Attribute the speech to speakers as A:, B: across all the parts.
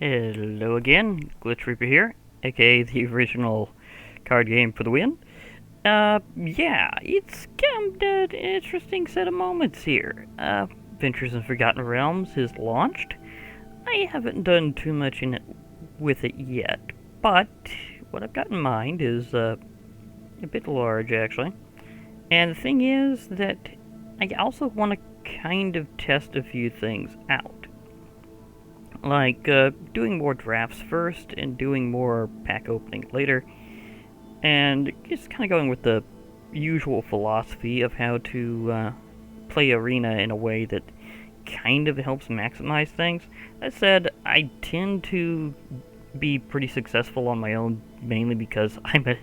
A: Hello again, Glitch Reaper here, aka the original card game for the win. Yeah, it's kind of an interesting set of moments here. Ventures in Forgotten Realms is launched. I haven't done too much with it yet, but what I've got in mind is a bit large, actually. And the thing is that I also want to kind of test a few things out. Like doing more drafts first and doing more pack opening later, and just kind of going with the usual philosophy of how to play Arena in a way that kind of helps maximize things. That said, I tend to be pretty successful on my own, mainly because I'm an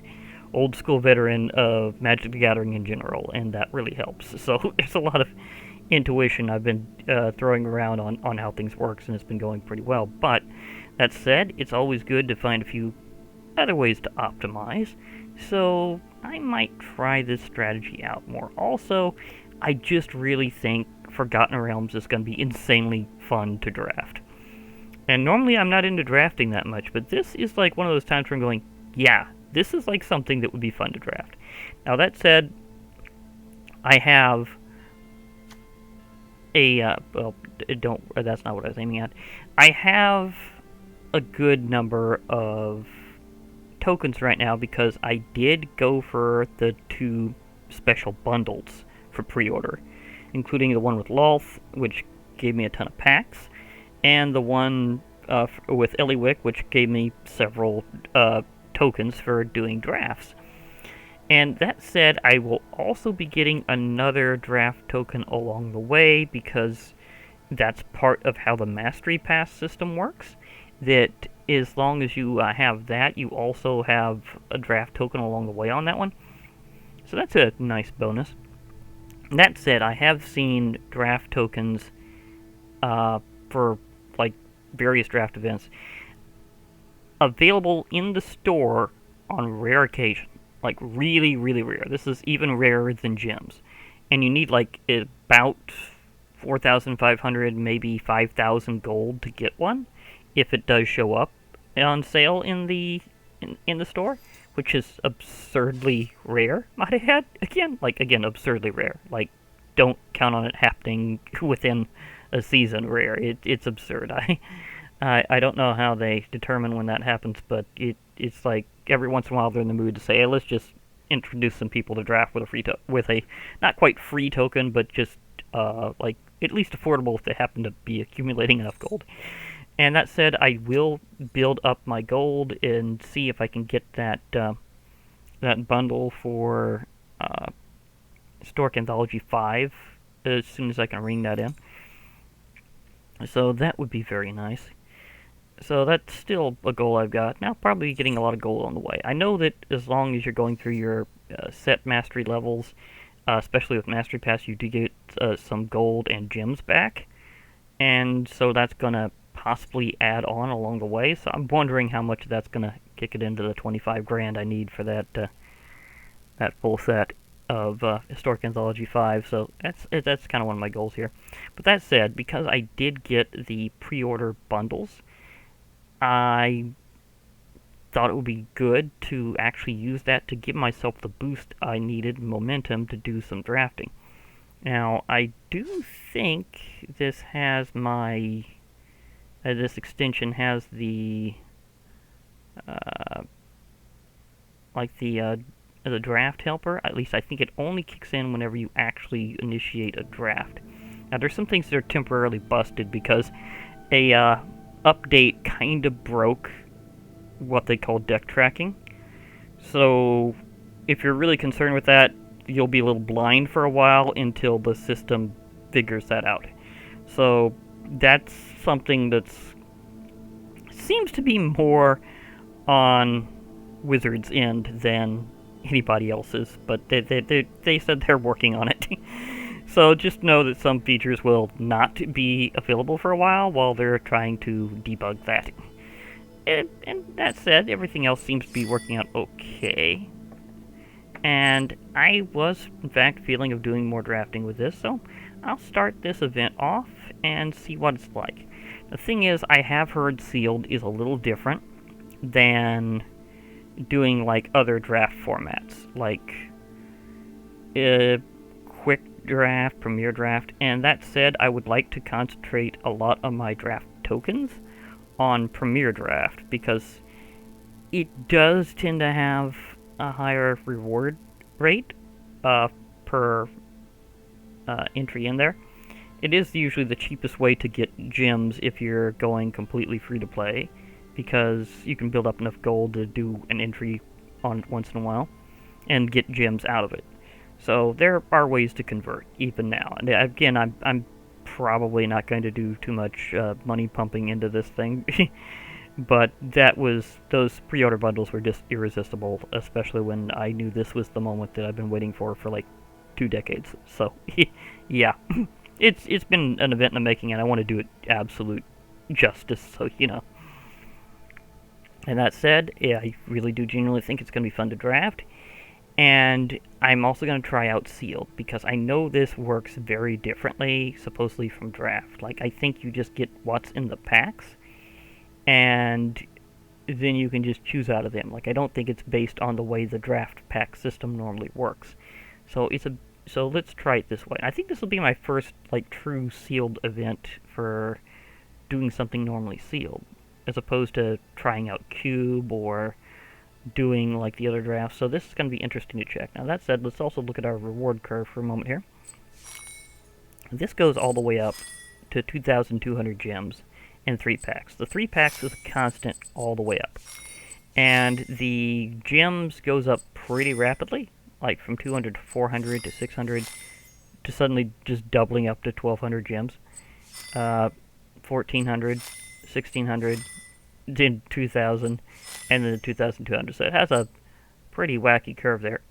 A: old school veteran of Magic the Gathering in general, and that really helps. So there's a lot of intuition I've been throwing around on how things works, and it's been going pretty well. But that said, it's always good to find a few other ways to optimize, so I might try this strategy out more. Also, I just really think Forgotten Realms is going to be insanely fun to draft. And normally I'm not into drafting that much, but this is like one of those times where I'm going, yeah, this is like something that would be fun to draft. Now that said, I have that's not what I was aiming at. I have a good number of tokens right now because I did go for the two special bundles for pre-order, including the one with Lolth, which gave me a ton of packs, and the one with Eliwick, which gave me several tokens for doing drafts. And that said, I will also be getting another draft token along the way because that's part of how the Mastery Pass system works. That as long as you have that, you also have a draft token along the way on that one. So that's a nice bonus. That said, I have seen draft tokens for like various draft events available in the store on rare occasion. Like really, really rare. This is even rarer than gems. And you need like about 4,500, maybe 5,000 gold to get one, if it does show up on sale in the store, which is absurdly rare, might I add. Again, absurdly rare. Like, don't count on it happening within a season rare. It's absurd. I don't know how they determine when that happens, but it's like every once in a while they're in the mood to say, hey, let's just introduce some people to draft with a not quite free token, but just like at least affordable if they happen to be accumulating enough gold. And that said, I will build up my gold and see if I can get that bundle for Historic Anthology 5 as soon as I can ring that in. So that would be very nice. So that's still a goal I've got. Now probably getting a lot of gold on the way. I know that as long as you're going through your set mastery levels, especially with Mastery Pass, you do get some gold and gems back. And so that's going to possibly add on along the way. So I'm wondering how much that's going to kick it into the 25 grand I need for that full set of Historic Anthology 5. So that's kind of one of my goals here. But that said, because I did get the pre-order bundles, I thought it would be good to actually use that to give myself the boost I needed, momentum, to do some drafting. Now, I do think this has this extension has the the draft helper. At least I think it only kicks in whenever you actually initiate a draft. Now, there's some things that are temporarily busted because a update kind of broke what they call deck tracking. So if you're really concerned with that, you'll be a little blind for a while until the system figures that out. So that's something that seems to be more on Wizards' end than anybody else's, but they said they're working on it. So just know that some features will not be available for a while they're trying to debug that. And that said, everything else seems to be working out okay. And I was, in fact, feeling of doing more drafting with this, so I'll start this event off and see what it's like. The thing is, I have heard sealed is a little different than doing like other draft formats, like quick draft, premier draft. And that said, I would like to concentrate a lot of my draft tokens on premier draft because it does tend to have a higher reward rate per entry in there. It is usually the cheapest way to get gems if you're going completely free to play, because you can build up enough gold to do an entry on once in a while and get gems out of it. So there are ways to convert even now. And again, I'm probably not going to do too much money pumping into this thing, but those pre-order bundles were just irresistible, especially when I knew this was the moment that I've been waiting for like 2 decades. So yeah. It's been an event in the making, and I want to do it absolute justice, so, you know. And that said, yeah, I really do genuinely think it's going to be fun to draft. And I'm also going to try out sealed, because I know this works very differently, supposedly, from draft. Like, I think you just get what's in the packs, and then you can just choose out of them. Like, I don't think it's based on the way the draft pack system normally works. So let's try it this way. I think this will be my first, like, true sealed event for doing something normally sealed, as opposed to trying out Cube or doing, like, the other drafts. So this is going to be interesting to check. Now, that said, let's also look at our reward curve for a moment here. This goes all the way up to 2,200 gems and 3 packs. The 3 packs is a constant all the way up. And the gems goes up pretty rapidly, like from 200 to 400 to 600 to suddenly just doubling up to 1,200 gems. 1,400, 1,600, then 2,000, and then 2,200. So it has a pretty wacky curve there.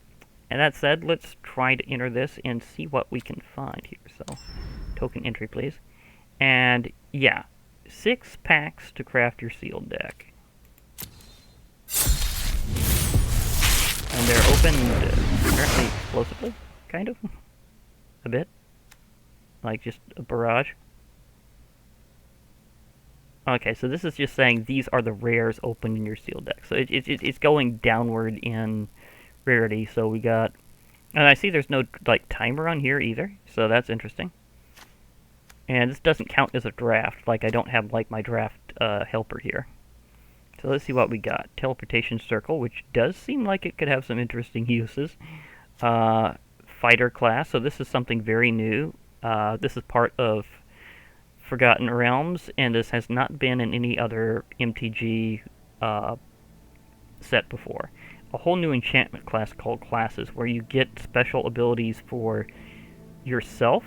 A: And that said, let's try to enter this and see what we can find here. So, token entry, please. And yeah, 6 packs to craft your sealed deck. And they're opened apparently explosively, kind of. A bit. Like just a barrage. Okay, so this is just saying these are the rares opened in your sealed deck. So it's going downward in rarity. So we got... And I see there's no like timer on here either, so that's interesting. And this doesn't count as a draft. Like, I don't have like my draft helper here. So let's see what we got. Teleportation Circle, which does seem like it could have some interesting uses. Fighter class, so this is something very new. This is part of Forgotten Realms, and this has not been in any other MTG set before. A whole new enchantment class called Classes, where you get special abilities for yourself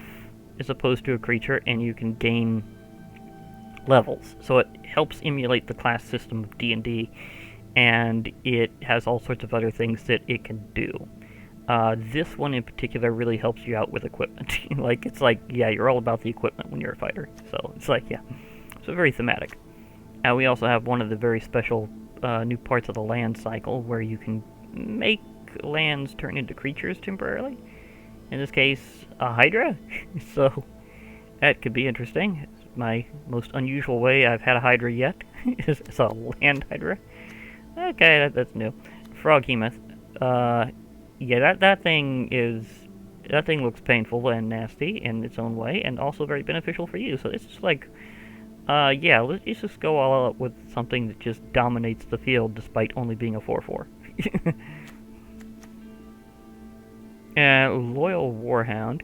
A: as opposed to a creature, and you can gain levels. So it helps emulate the class system of D&D, and it has all sorts of other things that it can do. This one in particular really helps you out with equipment. Like, it's like, yeah, you're all about the equipment when you're a fighter. So it's like, yeah, so very thematic. We also have one of the very special new parts of the land cycle, where you can make lands turn into creatures temporarily. In this case, a Hydra. So that could be interesting. It's my most unusual way I've had a Hydra yet. It's a land Hydra. Okay, that's new. Froghemoth. Yeah, that thing looks painful and nasty in its own way, and also very beneficial for you. So it's just like, yeah, let's just go all out with something that just dominates the field despite only being a 4/4. Loyal Warhound.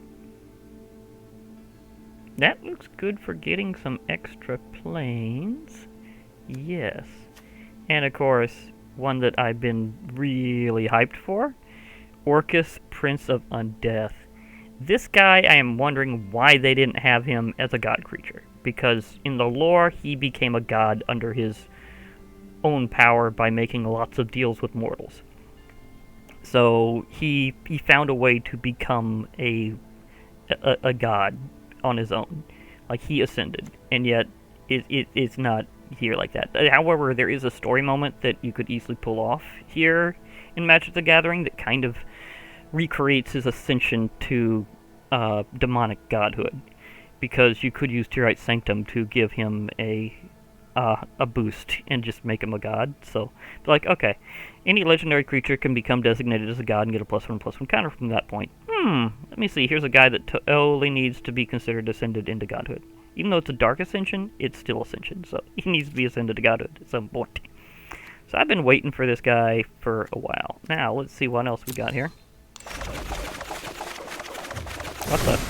A: That looks good for getting some extra planes. Yes. And of course, one that I've been really hyped for, Orcus, Prince of Undeath. This guy, I am wondering why they didn't have him as a god creature. Because in the lore, he became a god under his own power by making lots of deals with mortals. So he found a way to become a god on his own. Like, he ascended, and yet it's not here like that. However, there is a story moment that you could easily pull off here in Magic the Gathering that kind of recreates his ascension to demonic godhood. because you could use Tyrite Sanctum to give him a boost and just make him a god. So, like, okay, any legendary creature can become designated as a god and get a +1/+1 counter from that point. Let me see. Here's a guy that only needs to be considered ascended into godhood. Even though it's a dark ascension, it's still ascension, so he needs to be ascended to godhood at some point. So I've been waiting for this guy for a while. Now, let's see what else we got here. What the?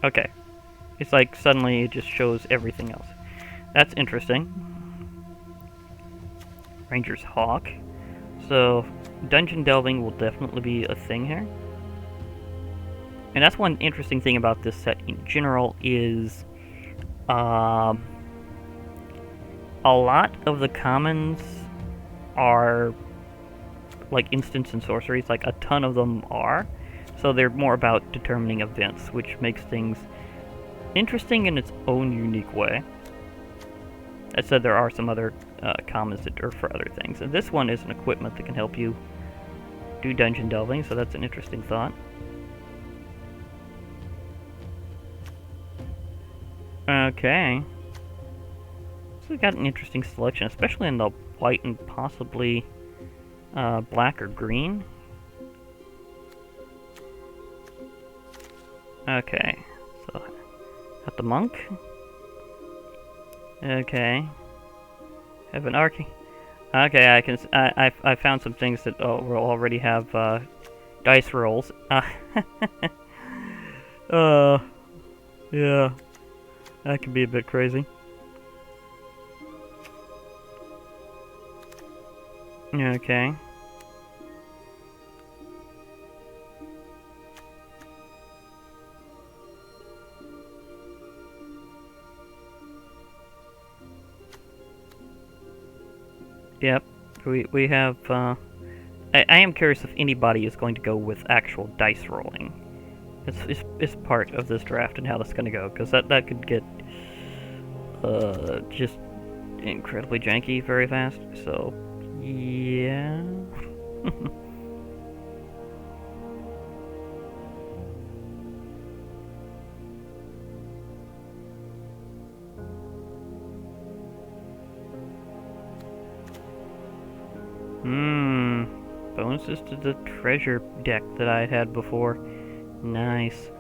A: Okay. It's like suddenly it just shows everything else. That's interesting. Ranger's Hawk. So, dungeon delving will definitely be a thing here. And that's one interesting thing about this set in general is a lot of the commons are like instants and sorceries, like a ton of them are. So they're more about determining events, which makes things interesting in its own unique way. I said there are some other commons that are for other things. And this one is an equipment that can help you do dungeon delving, so that's an interesting thought. Okay. So we got an interesting selection, especially in the white and possibly black or green. Okay, so got the monk. Okay, have an arcane. Okay, I found some things that will already have dice rolls. Yeah, that could be a bit crazy. Okay. Yep, we have, I am curious if anybody is going to go with actual dice rolling. It's part of this draft and how that's going to go, because that could get, just incredibly janky very fast, so, yeah. Bonuses to the treasure deck that I had before. Nice.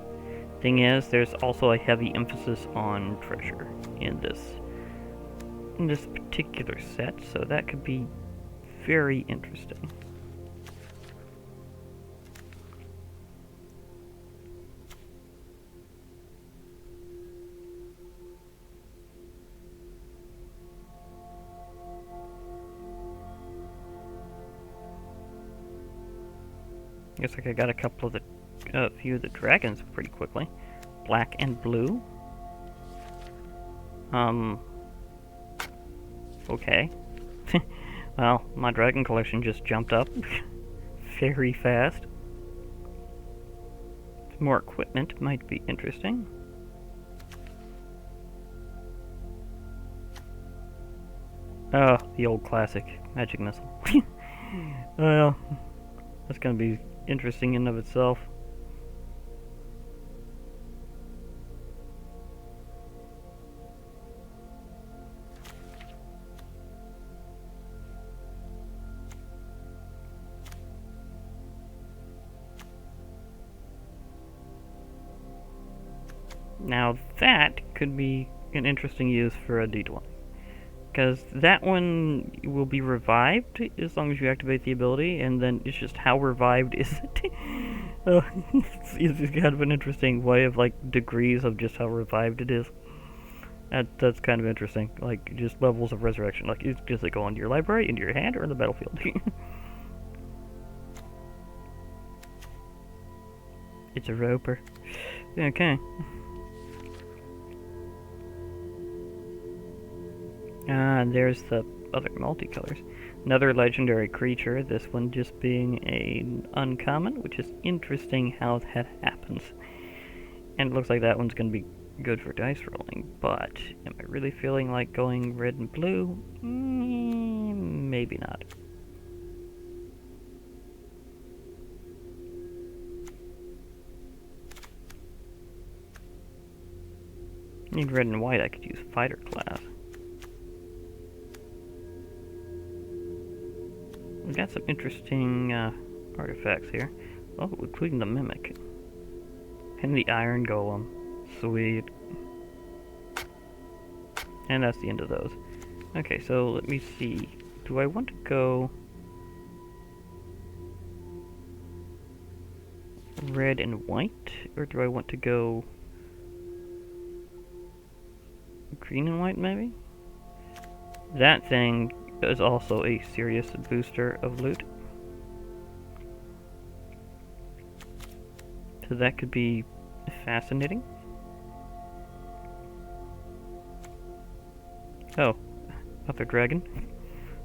A: Thing is, there's also a heavy emphasis on treasure in this particular set, so that could be very interesting. Looks like I got a couple of a few of the dragons pretty quickly. Black and blue. Okay. Well, my dragon collection just jumped up very fast. More equipment might be interesting. Oh, the old classic magic missile. Well, that's gonna be interesting in and of itself. Now that could be an interesting use for a D20. Because that one will be revived as long as you activate the ability, and then it's just how revived is it? It's kind of an interesting way of like degrees of just how revived it is. That's kind of interesting, like just levels of resurrection. Like, does it go into your library, into your hand, or in the battlefield? It's a roper. Okay. And there's the other multicolors. Another legendary creature, this one just being an uncommon, which is interesting how that happens. And it looks like that one's going to be good for dice rolling, but am I really feeling like going red and blue? Maybe not. In red and white, I could use fighter class. We got some interesting artifacts here. Oh, including the Mimic. And the Iron Golem. Sweet. And that's the end of those. Okay, so let me see. Do I want to go red and white? Or do I want to go green and white, maybe? That thing is also a serious booster of loot. So that could be fascinating. Oh, other dragon.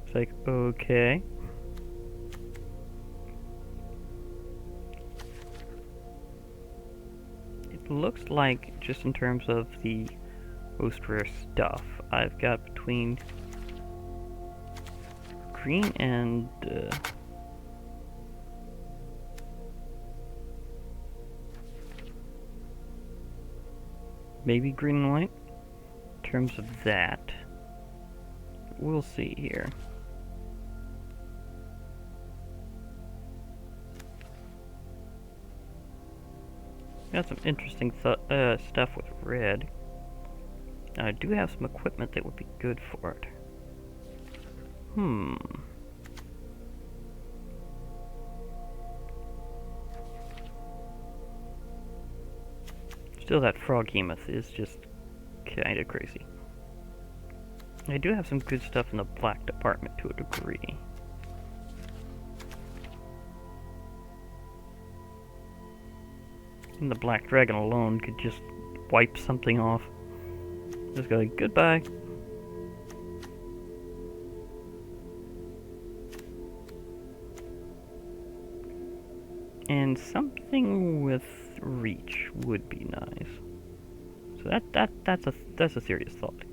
A: It's like, okay. It looks like, just in terms of the most rare stuff, I've got between green and maybe green and white. In terms of that, we'll see here. Got some interesting stuff with red. Now, I do have some equipment that would be good for it. Still, that froghemoth is just kind of crazy. I do have some good stuff in the black department to a degree. And the black dragon alone could just wipe something off. Just go like, goodbye. And something with reach would be nice. So that's a serious thought.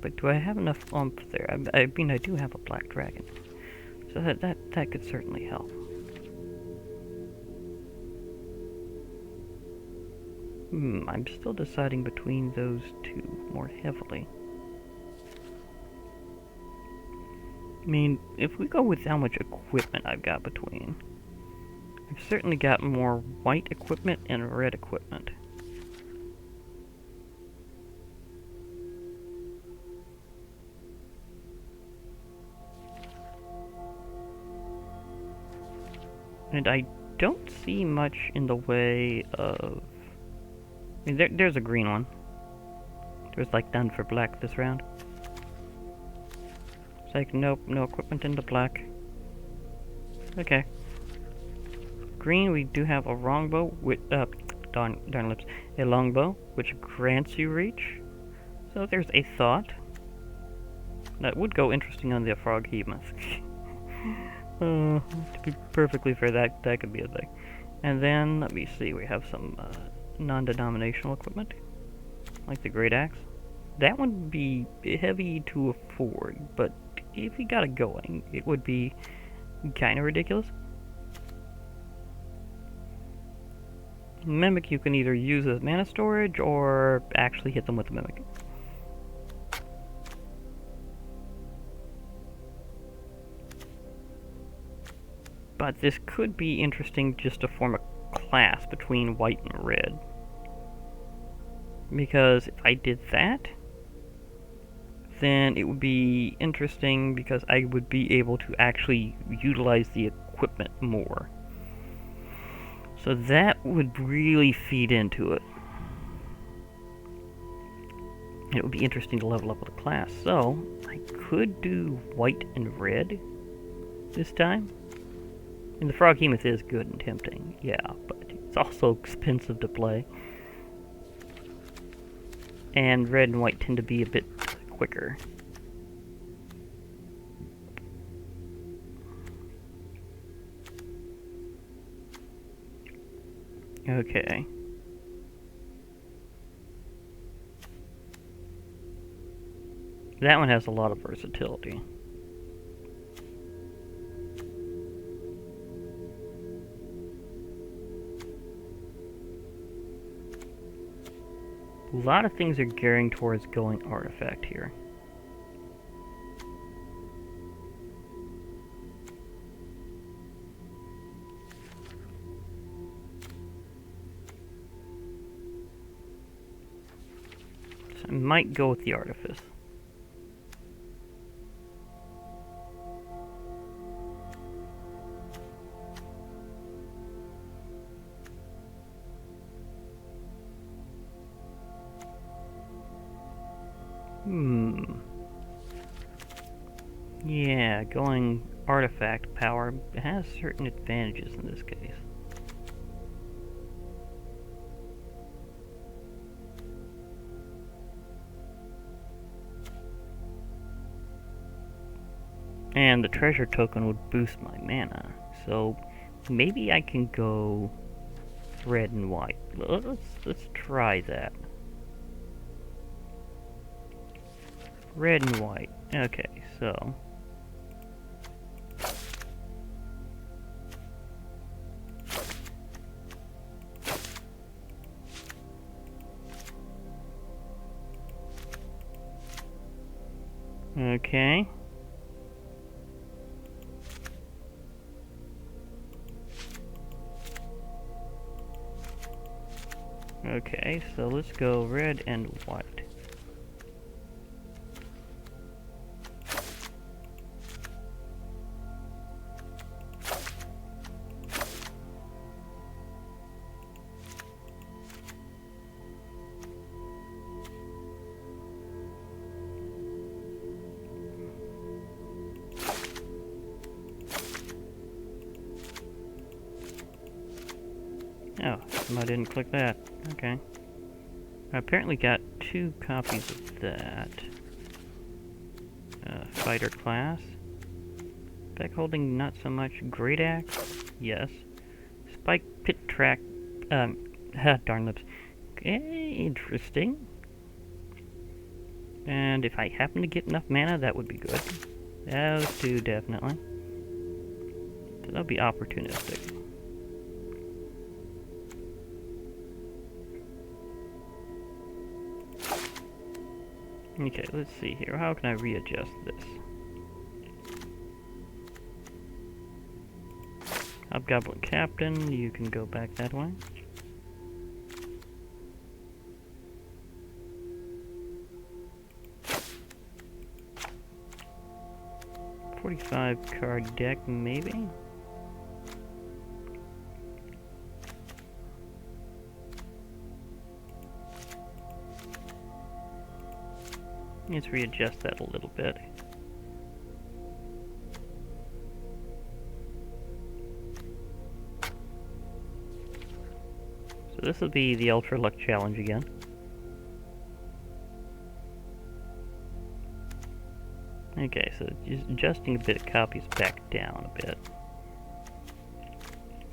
A: But do I have enough oomph there? I mean, I do have a black dragon, so that could certainly help. I'm still deciding between those two more heavily. I mean, if we go with how much equipment I've got between, I've certainly got more white equipment and red equipment. And I don't see much in the way of... I mean, there's a green one. There's like none for black this round. It's like, nope, no equipment into black. Okay. Green, we do have a longbow with, darn lips, a longbow, which grants you reach. So there's a thought. That would go interesting on the froghemoth. To be perfectly fair, that could be a thing. And then, let me see, we have some non-denominational equipment, like the Great Axe. That would be heavy to afford, but if you got it going, it would be kind of ridiculous. Mimic you can either use as mana storage, or actually hit them with the Mimic. But this could be interesting just to form a class between white and red. Because if I did that, then it would be interesting because I would be able to actually utilize the equipment more. So that would really feed into it. And it would be interesting to level up with a class. So, I could do white and red this time. And the froghemoth is good and tempting, yeah, but it's also expensive to play. And red and white tend to be a bit quicker. Okay. That one has a lot of versatility. A lot of things are gearing towards going artifact here. So I might go with the artifice. Yeah, going artifact power has certain advantages in this case. And the treasure token would boost my mana, so maybe I can go red and white. Let's try that. Red and white. Okay, so okay. Okay, so let's go red and white. Oh, I didn't click that. Okay. I apparently got 2 copies of that. Fighter class. Back holding, not so much. Great axe? Yes. Spike pit track. Darn lips. Okay, interesting. And if I happen to get enough mana, that would be good. Those 2, definitely. So that'll be opportunistic. Okay, let's see here. How can I readjust this? Hobgoblin Captain, you can go back that way. $45 card deck, maybe? Let's readjust that a little bit. So this will be the Ultra Luck Challenge again. Okay, so just adjusting a bit of copies back down a bit.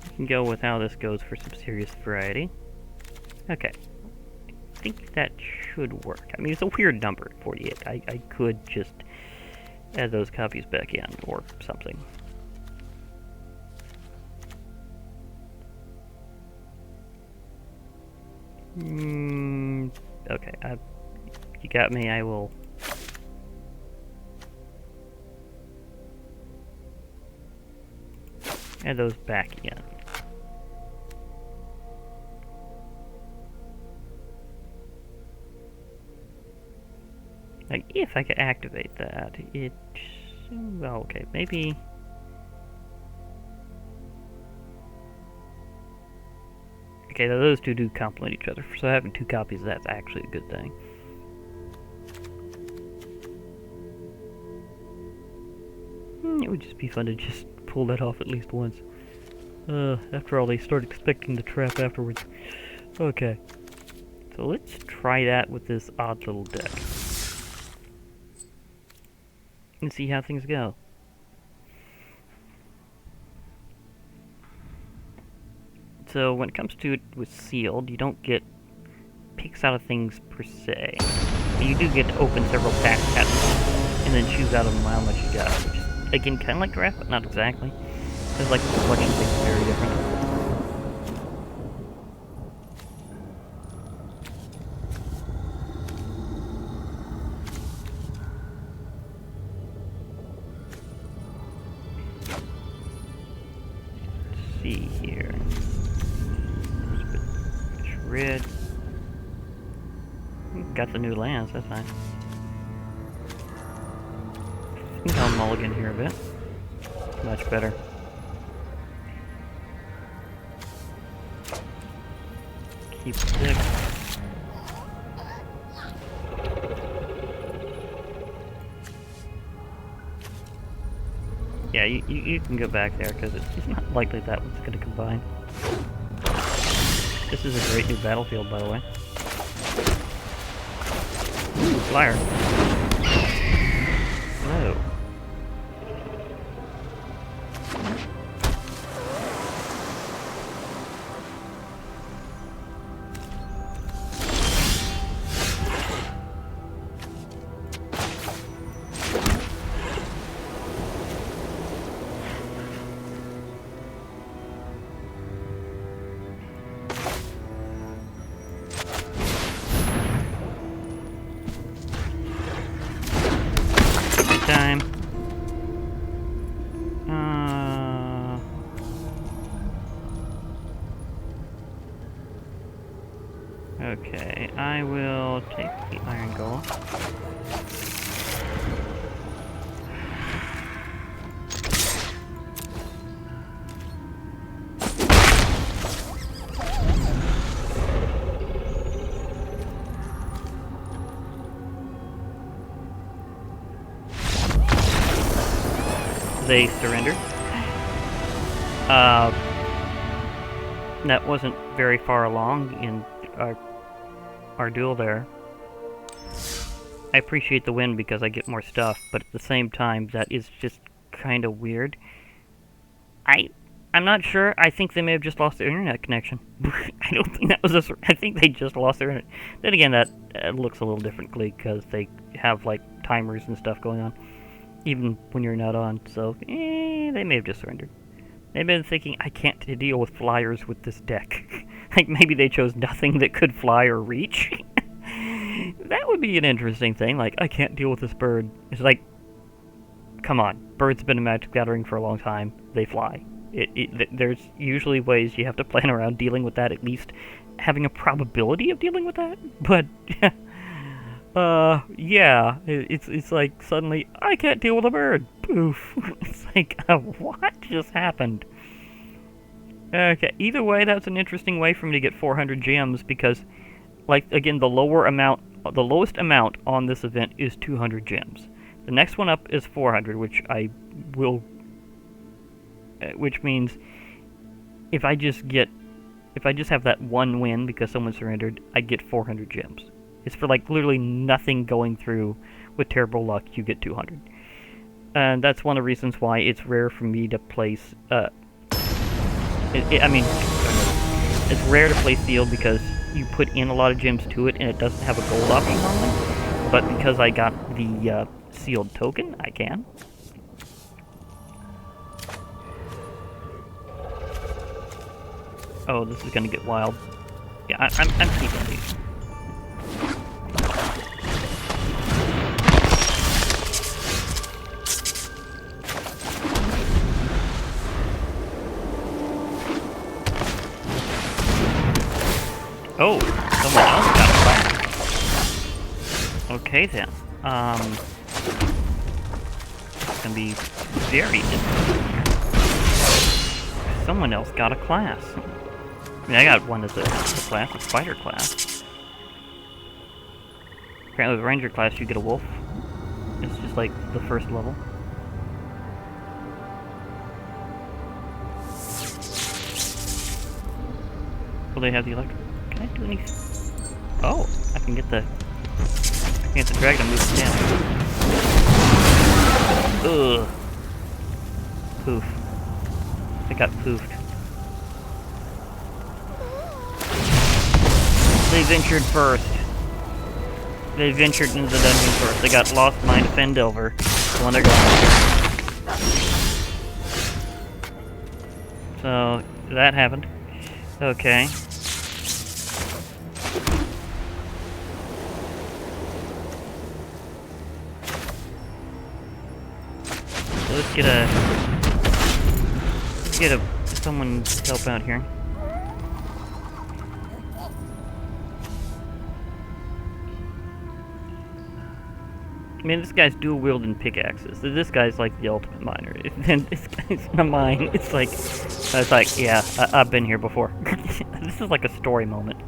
A: We can go with how this goes for some serious variety. Okay. I think that should work. I mean, it's a weird number, 48. I could just add those copies back in, or something. Okay, you got me, I will... add those back in. Like, if I could activate that, it... well, okay, maybe... okay, those 2 do complement each other, so having 2 copies of that's actually a good thing. It would just be fun to just pull that off at least once. After all, they start expecting the trap afterwards. Okay. So let's try that with this odd little deck. And see how things go. So when it comes to it with sealed, you don't get picks out of things per se. You do get to open several packs at once. and then choose out of them how much you got, which is, again, kind of like draft, but not exactly. There's like the selection thing's very different. Let's see here. Fish red. Got the new lands, that's nice. I think I'll mulligan here a bit. Much better. Keep 6. Yeah, you can go back there, because it's not likely that one's going to combine. This is a great new battlefield, by the way. Ooh, flyer. No. Time. Okay, I will take the iron golem. They surrendered. That wasn't very far along in our duel there. I appreciate the win because I get more stuff, but at the same time, that is just kind of weird. I'm not sure. I think they may have just lost their internet connection. I don't think that was I think they just lost their internet. Then again, that looks a little differently because they have like timers and stuff going on, even when you're not on. So, they may have just surrendered. They've been thinking, I can't deal with flyers with this deck. Like, maybe they chose nothing that could fly or reach. That would be an interesting thing. Like, I can't deal with this bird. It's like, come on. Birds have been in Magic the Gathering for a long time. They fly. There's usually ways you have to plan around dealing with that, at least having a probability of dealing with that. But, yeah. It's like, suddenly, I can't deal with a bird. Poof. It's like, what just happened? Okay, either way, that's an interesting way for me to get 400 gems, because, like, again, the lowest amount on this event is 200 gems. The next one up is 400, which I will, which means if I just have that one win because someone surrendered, I get 400 gems. It's for, like, literally nothing going through. With terrible luck, you get 200. And that's one of the reasons why it's rare for me to place, I mean, it's rare to play sealed because you put in a lot of gems to it and it doesn't have a gold option normally. But because I got the sealed token, I can. Oh, this is gonna get wild. Yeah, I'm keeping these. Oh, someone else got a class. Okay then. It's gonna be very interesting here. Someone else got a class. I mean, I got one that's a class, a spider class. Apparently with ranger class you get a wolf. It's just like the first level. Will they have the electric? Can I do anything? Oh, I can get the dragon to move it down. Ugh. Poof. I got poofed. They ventured first. They ventured into the dungeon first. They got lost mine to fend over when they're gone. So, that happened. Okay. So let's get someone to help out here. I mean, this guy's dual-wielding pickaxes. This guy's like the ultimate miner. And this guy's in a mine. It's like, yeah, I've been here before. This is like a story moment.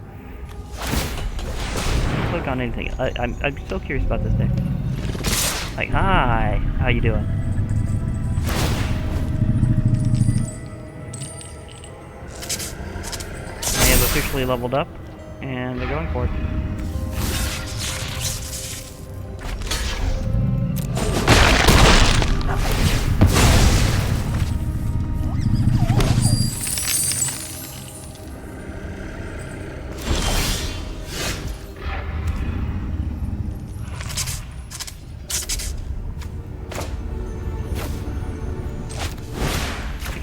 A: Click on anything. I'm so curious about this thing. Like, hi, how you doing? They have officially leveled up, and they're going for it.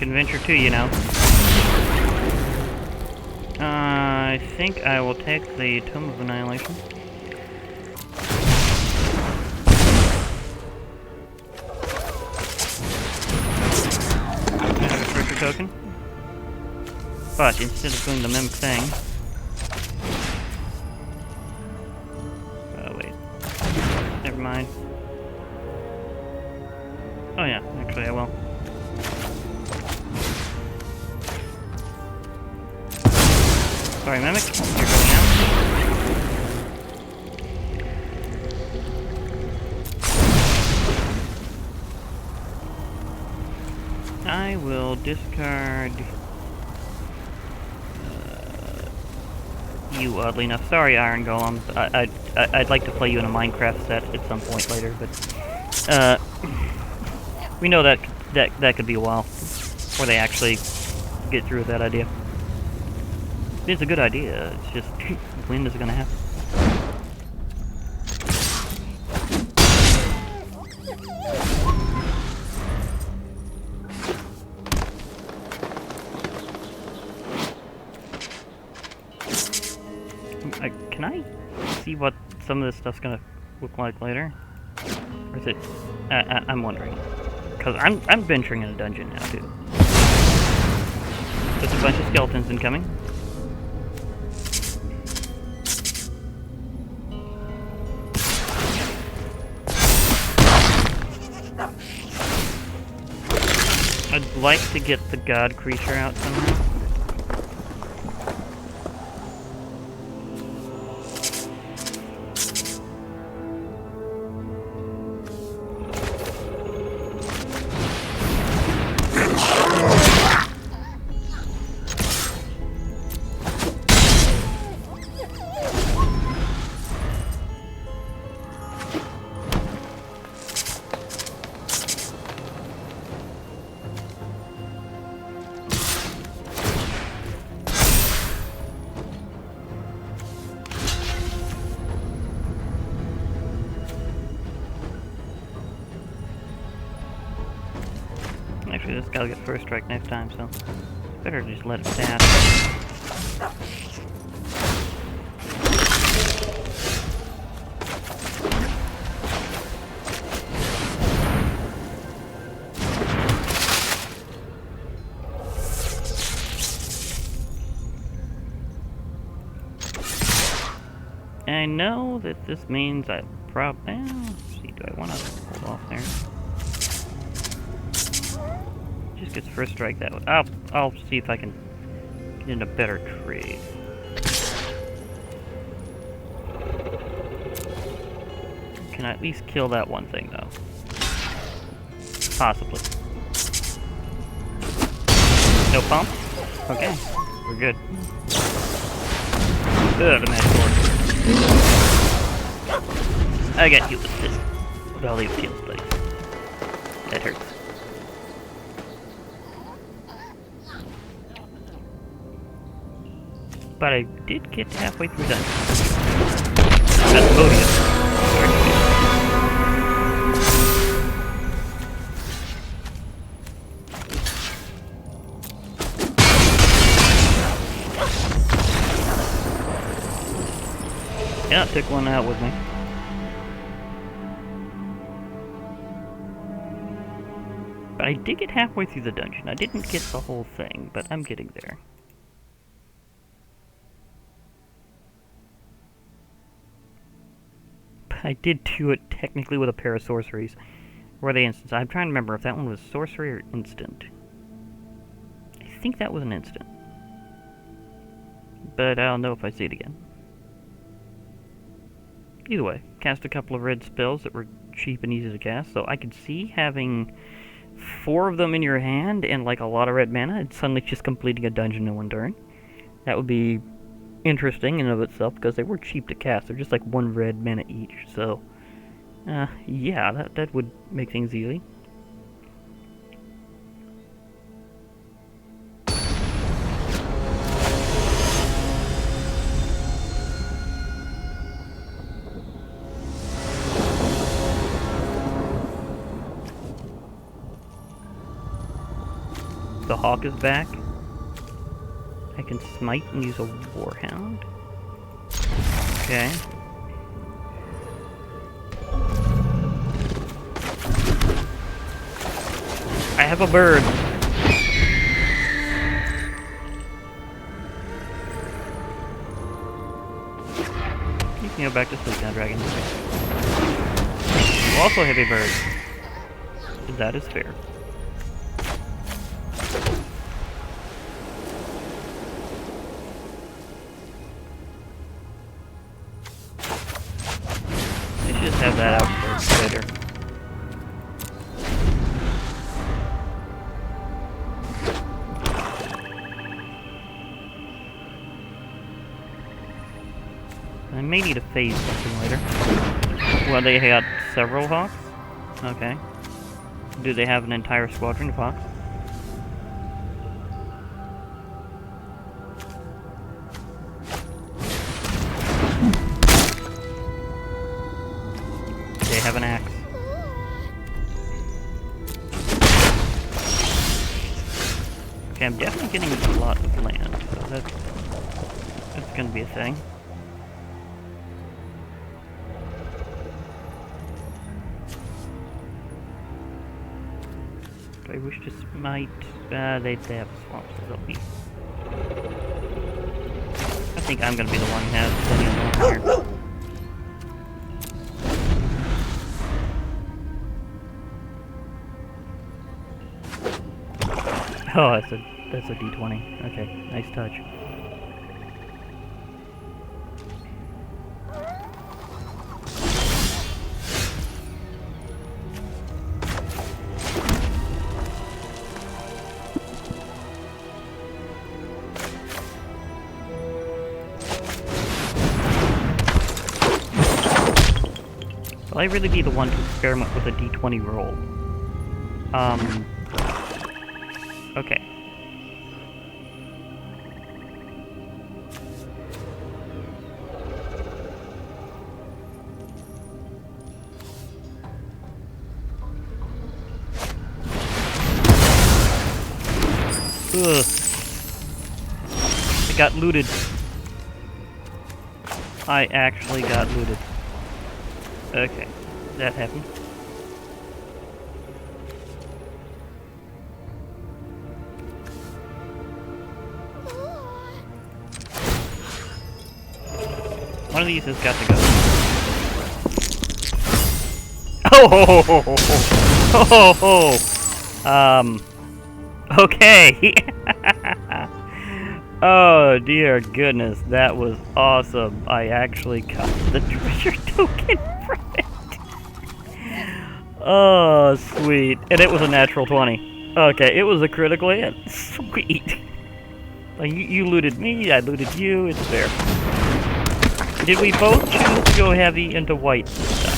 A: Venture to you now. I think I will take the Tomb of Annihilation. I have a treasure token. But instead of doing the mimic thing... Oh, wait. Never mind. Oh yeah, actually I will. Sorry, Mimic, you're going out. I will discard you, oddly enough. Sorry, Iron Golem. I'd like to play you in a Minecraft set at some point later, but we know that could be a while before they actually get through with that idea. It's a good idea, it's just, when is it gonna happen? Can I see what some of this stuff's gonna look like later? Or is it... I'm wondering. Because I'm venturing in a dungeon now, too. There's a bunch of skeletons incoming. I'd like to get the god creature out somehow. Actually, this guy'll get first strike next time, so better just let it pass. I know that this means I probably... let's see, do I want to hold off there? Just gets first strike that way. I'll see if I can get in a better trade. Can I at least kill that one thing, though? Possibly. No pump? Okay, we're good. Ugh, the magic sword. I got you with this. Valley of Tears, please. That hurts. But I did get halfway through that. That's Podium. Yeah, pick one out with me. But I did get halfway through the dungeon. I didn't get the whole thing, but I'm getting there. I did do it technically with a pair of sorceries. Were they instants? I'm trying to remember if that one was sorcery or instant. I think that was an instant. But I'll know if I see it again. Either way, cast a couple of red spells that were cheap and easy to cast, so I could see having 4 of them in your hand and like a lot of red mana and suddenly just completing a dungeon in one turn. That would be interesting in and of itself because they were cheap to cast. They're just like 1 red mana each, so yeah, that would make things easy. The hawk is back. I can smite and use a warhound. Okay. I have a bird. You can go back to sleep now, dragon. You also have a bird. That is fair. Just have that out for later. I may need to phase something later. Well, they got several hawks? Okay. Do they have an entire squadron of hawks? They have an axe. Okay, I'm definitely getting a lot of land, so that's gonna be a thing. Do I wish to smite? They have swamps, so they'll be... I think I'm gonna be the one who has plenty of land here. Oh, that's a D20. Okay, nice touch. Will I really be the one to experiment with a D20 roll? Okay. Ugh. I got looted. I actually got looted. Okay, that happened. One of these has got to go. Okay. Oh dear goodness, that was awesome. I actually got the treasure token from it. Oh, sweet. And it was a natural 20. Okay, it was a critical hit. Sweet. Like, you looted me, I looted you, it's fair. Did we both choose to go heavy into white this time?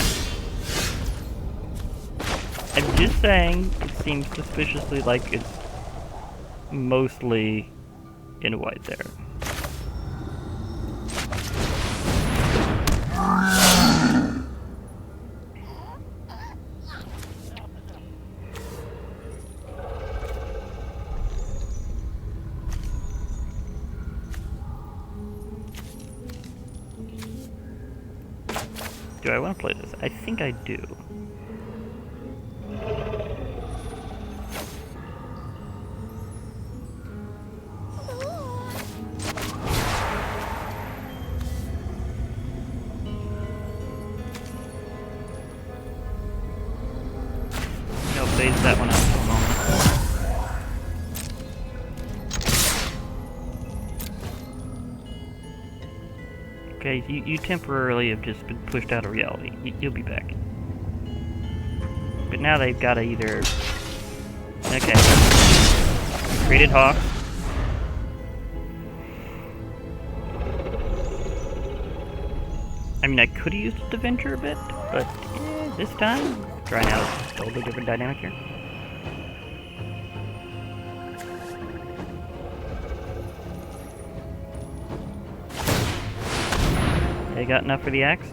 A: I'm just saying, it seems suspiciously like it's mostly in white there. Do I want to play this? I think I do. I'll phase that one out for a moment. Okay, you temporarily have just been pushed out of reality. You'll be back. But now they've got to either... Okay. Created Hawk. I mean, I could have used it to venture a bit, but this time, trying out a totally different dynamic here. They got enough for the axe?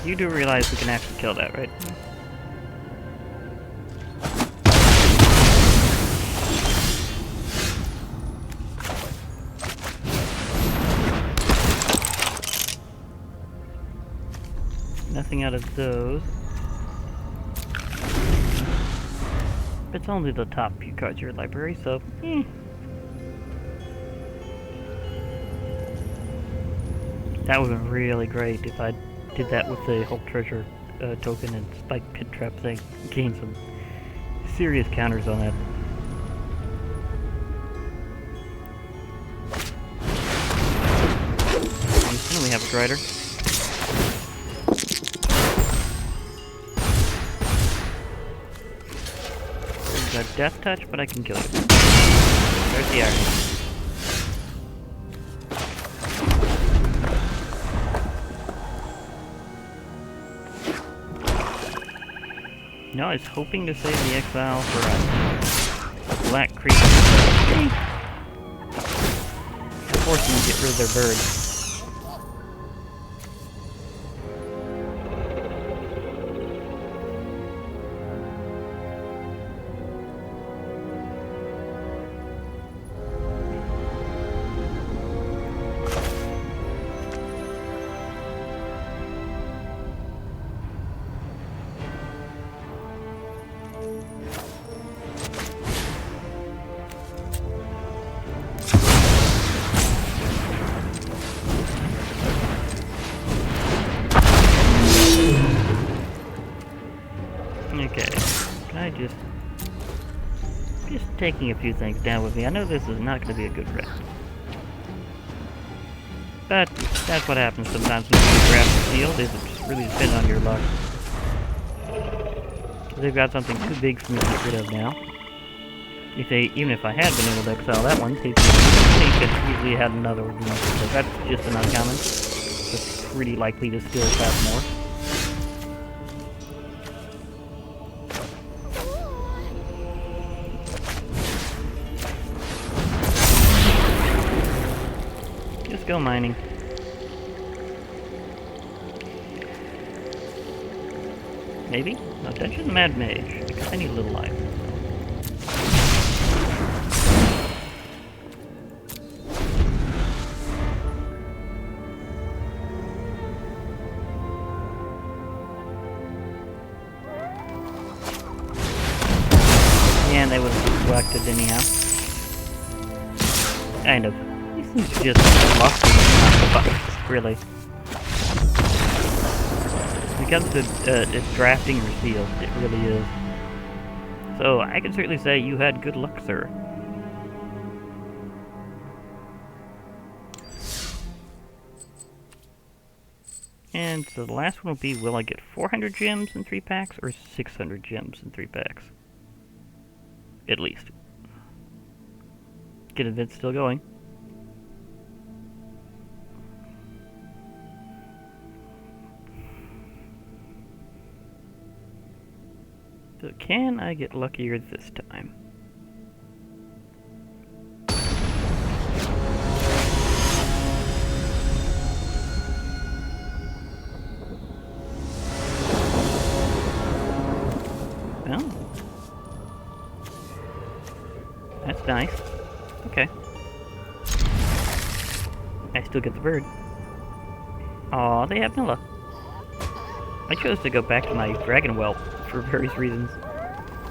A: You do realize we can actually kill that, right? Nothing out of those. It's only the top few cards of your library, so That would have been really great if I did that with the whole treasure token and spike pit trap thing. Gained some serious counters on that. And we have a Grider. There's a death touch, but I can kill you. There's the iron. No, I was hoping to save the exile for a black creature. Force them to get rid of their bird. Okay, can I just taking a few things down with me. I know this is not going to be a good rest. But that's what happens sometimes when you grab the field, is it just really depends on your luck. They've got something too big for me to get rid of now. Even if I had been able to exile that one, they could easily had another one. So that's just an uncommon. It's pretty likely to still have more. Just go mining. Maybe? No, attention, Mad Mage. Because I need a little life. Yeah, they would have collected anyhow. Kind of. These things are just lucky, not the bugs, really. When it comes to drafting your seals, it really is. So, I can certainly say you had good luck, sir. And so the last one will be, will I get 400 gems in 3 packs, or 600 gems in 3 packs? At least. Get event still going. So can I get luckier this time? That's nice. Okay. I still get the bird. Aw, they have Nilla. I chose to go back to my dragon whelp for various reasons.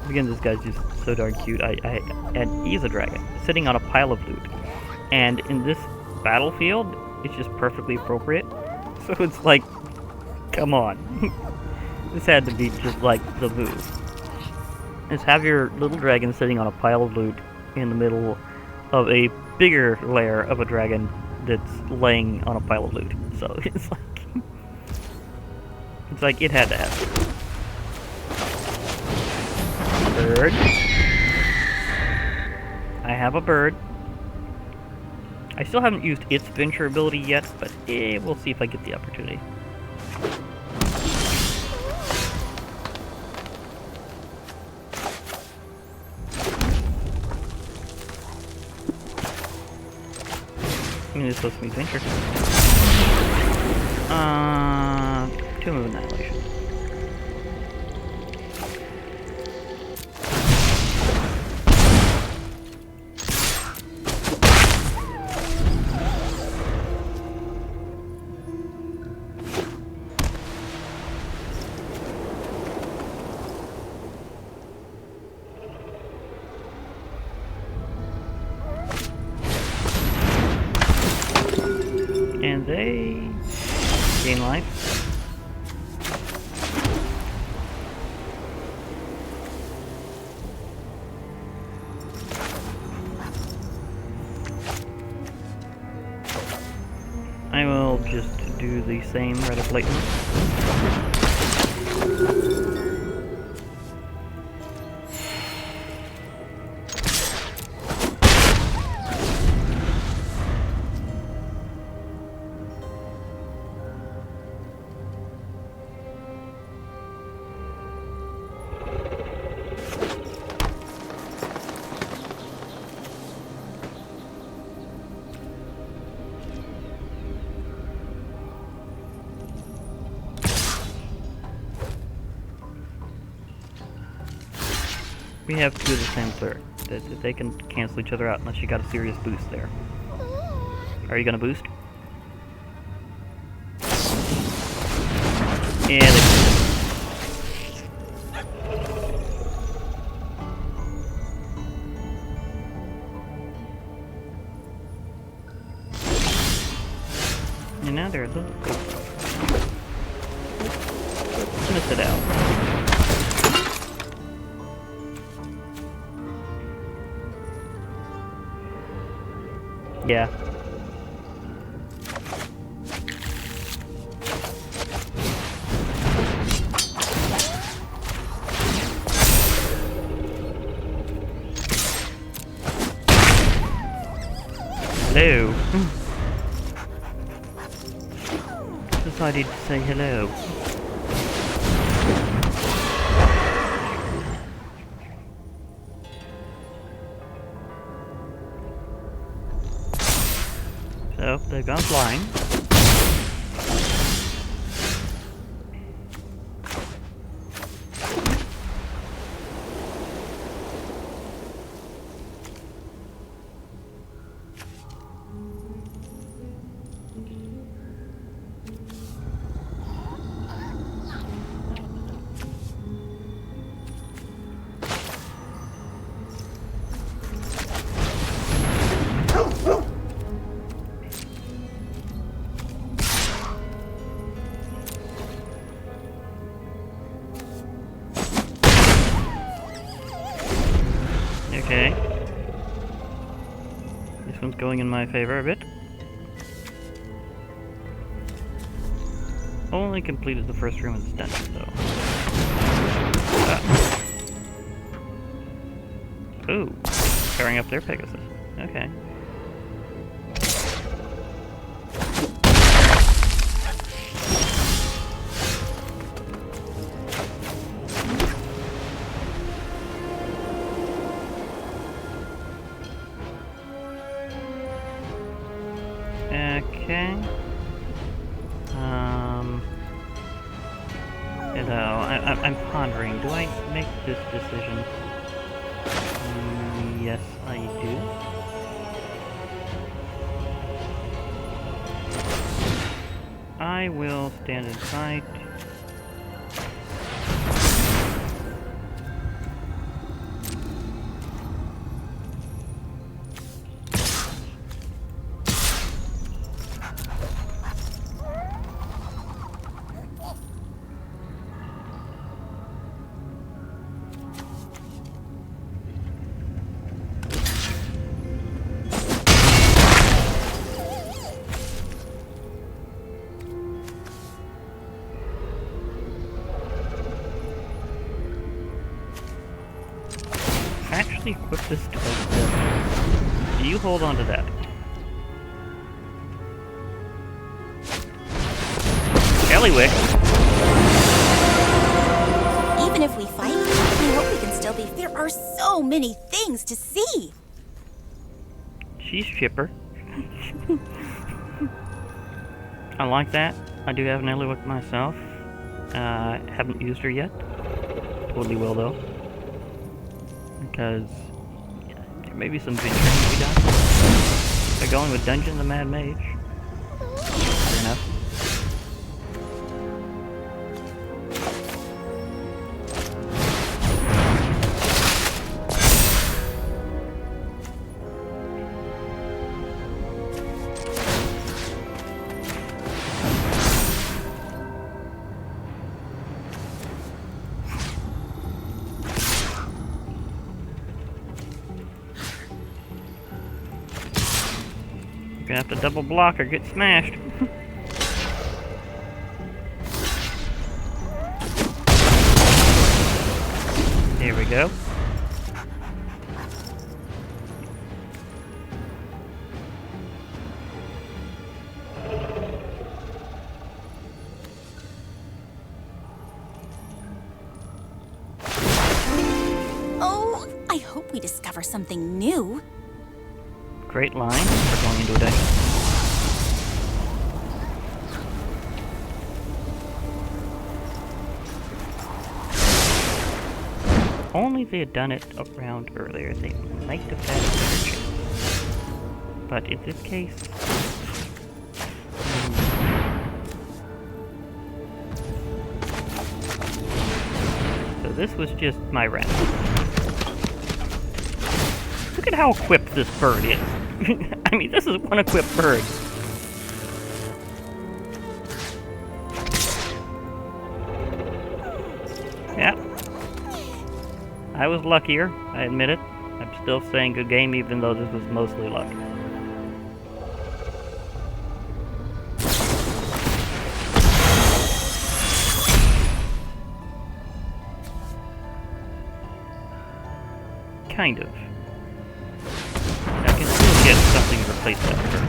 A: Again, this guy's just so darn cute. And he's a dragon, sitting on a pile of loot. And in this battlefield, it's just perfectly appropriate. So it's like, come on. This had to be just like the move. Just have your little dragon sitting on a pile of loot in the middle of a bigger lair of a dragon that's laying on a pile of loot. So it's like it had to happen. Bird. I have a bird. I still haven't used its venture ability yet, but we'll see if I get the opportunity. I mean, it's supposed to be venture. 2-move annihilation. And they gain life. I will just do the same rather blatantly. We have two of the same cleric. They can cancel each other out unless you got a serious boost there. Are you gonna boost? Yeah, they and now they're a little cool. I'm gonna sit out. Yeah. Hello. Decided to say hello. So, they've gone flying. Okay. This one's going in my favor a bit. Only completed the first room of this dungeon, though. Ooh. Powering up their Pegasus. Okay. Okay. I'm pondering. Do I make this decision? Yes, I I will stand and fight. Actually equip this twice. Do you hold on to that? Jellywick!
B: Even if we fight, I hope we can still be. There are so many things to see!
A: She's chipper. I like that. I do have an Jellywick myself. Haven't used her yet. Totally will though. Because there may be some venturing to be done. They're going with Dungeon the Mad Mage. Fair enough. Gonna have to double block or get smashed. There we go.
B: Oh, I hope we discover something new.
A: Great line for going into a dungeon. Only if they had done it around earlier, they might have had a better chance. But in this case... So this was just my round. Look at how equipped this bird is. I mean, this is one equipped bird. Yeah. I was luckier, I admit it. I'm still saying good game even though this was mostly luck. Kind of. I can still get something to replace that bird.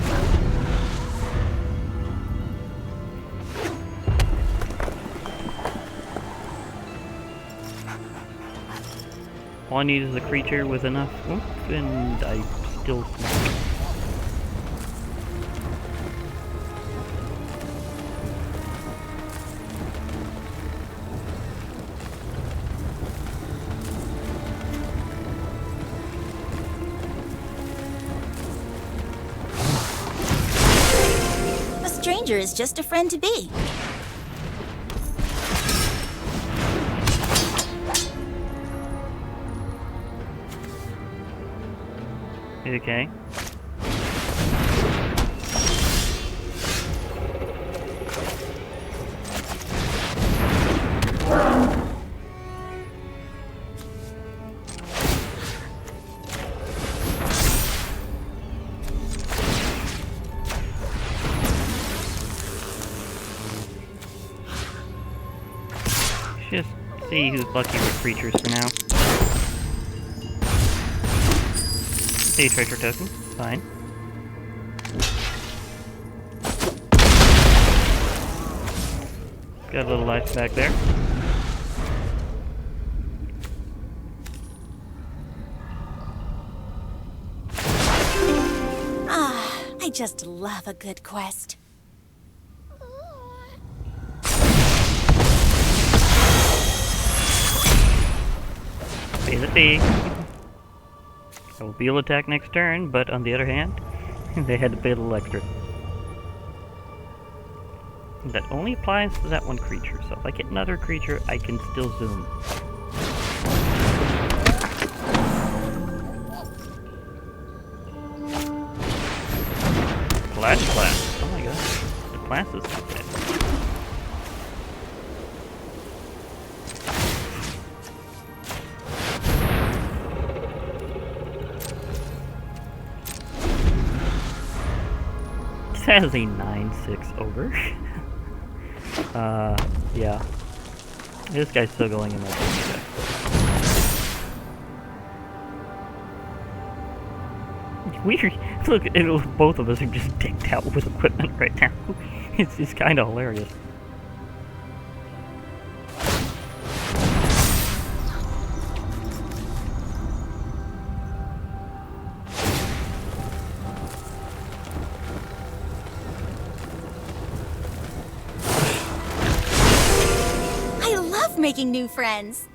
A: All I need is a creature with enough oomph, and I still smack it.
B: A stranger is just a friend to be.
A: Okay. Just see who's lucky with creatures for now. Hey, treasure token. Fine. Got a little life back there.
B: Ah, I just love a good quest.
A: Pay the fee. I will be able to attack next turn, but on the other hand, they had to pay a little extra. That only applies to that one creature, so if I get another creature, I can still zoom. Blast. Oh my god. The blast is not bad. This has a 9/6 ogre. Yeah. This guy's still going in my deck. Weird. Look, both of us are just decked out with equipment right now. It's kind of hilarious.
B: I love making new friends.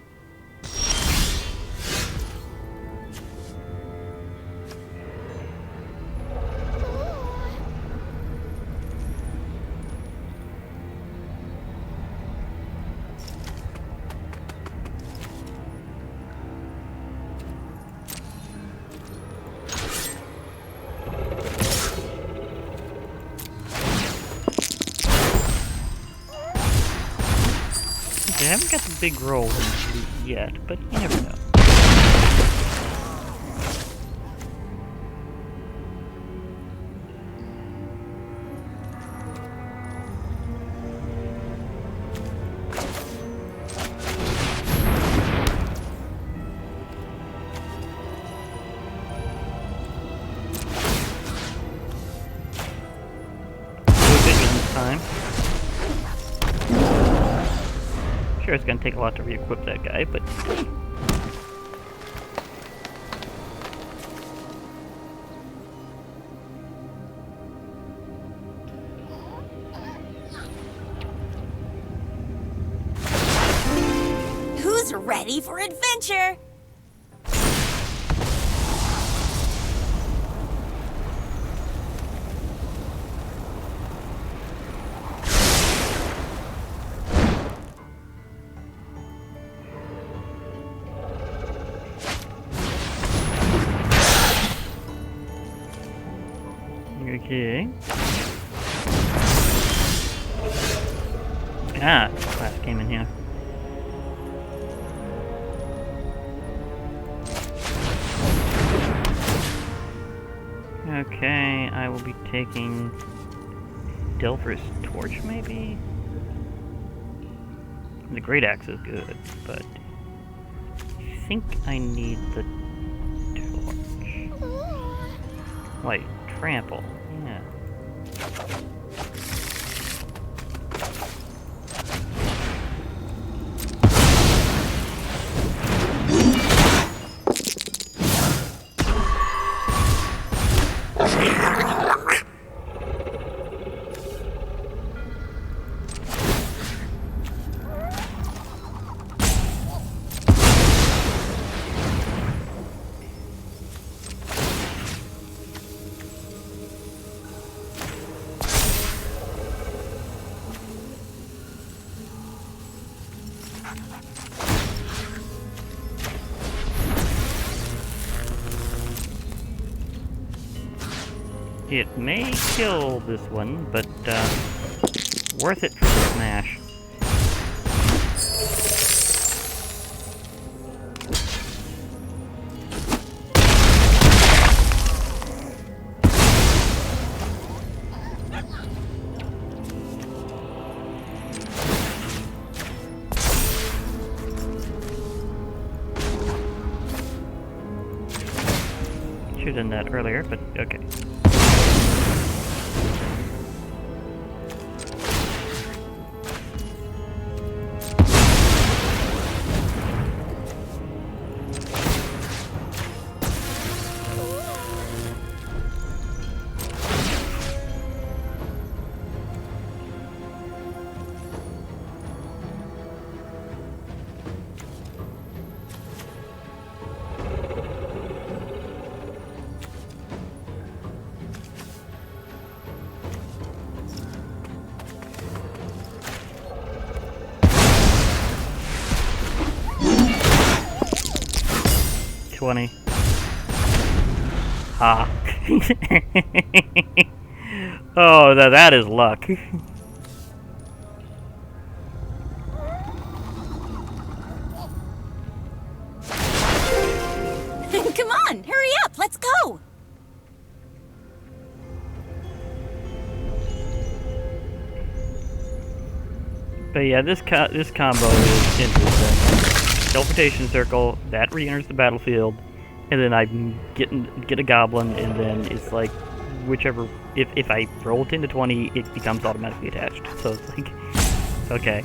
A: I haven't got the big roll yet, but you never know. This time. Sure, it's gonna take a lot to re-equip that guy, but
B: Who's ready for adventure?
A: okay. Ah, class came in here. Okay, I will be taking Delver's Torch, maybe? The Great Axe is good, but I think I need the torch. Wait, trample. Yeah. It may kill this one, but worth it for the smash. Should have done that earlier, but okay. 20. Ha. Oh, that is luck.
B: Come on, hurry up, let's go!
A: But yeah, this combo is interesting. Teleportation circle, that re-enters the battlefield, and then I get a goblin, and then it's like whichever, if I roll 10 to 20, it becomes automatically attached. So it's like, okay.